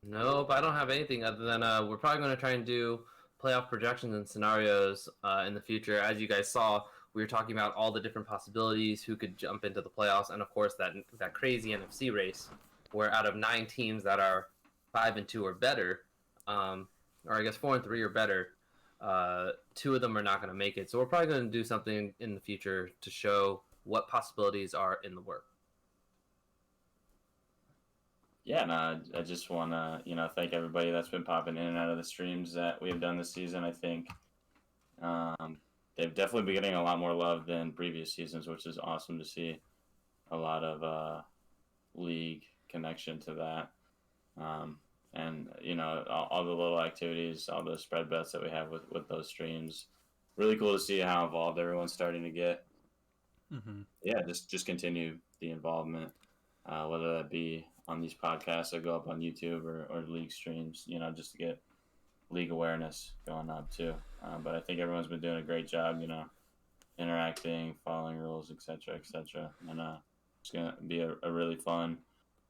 Nope, I don't have anything other than we're probably going to try and do playoff projections and scenarios in the future. As you guys saw, we were talking about all the different possibilities, who could jump into the playoffs, and of course that crazy NFC race, where out of 9 teams that are 5-2 or better, or I guess 4-3 or better, 2 of them are not going to make it. So we're probably going to do something in the future to show what possibilities are in the work. Yeah, no, I just want to, thank everybody that's been popping in and out of the streams that we have done this season. I think they've definitely been getting a lot more love than previous seasons, which is awesome to see. A lot of league connection to that. And, all the little activities, all the spread bets that we have with those streams. Really cool to see how involved everyone's starting to get. Mm-hmm. Yeah, just continue the involvement, whether that be on these podcasts that go up on YouTube or league streams, just to get league awareness going up too. But I think everyone's been doing a great job, interacting, following rules, et cetera, and it's going to be a really fun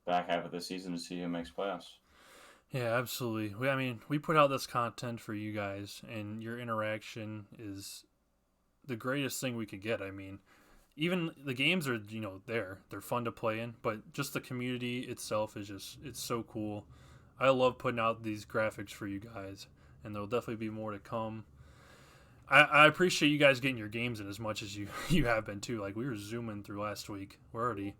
back half of the season to see who makes playoffs. Yeah, absolutely. We put out this content for you guys, and your interaction is the greatest thing we could get. Even the games are, they're fun to play in, but just the community itself is it's so cool. I love putting out these graphics for you guys, and there'll definitely be more to come. I appreciate you guys getting your games in as much as you have been too. Like, we were zooming through last week. We're already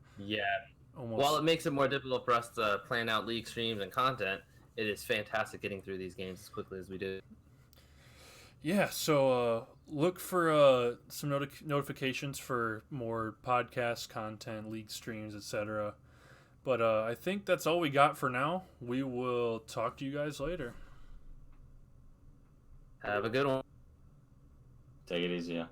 almost. While it makes it more difficult for us to plan out league streams and content, it is fantastic getting through these games as quickly as we do. Yeah, so look for some notifications for more podcast content, league streams, etc. But I think that's all we got for now. We will talk to you guys later. Have a good one. Take it easy, yeah.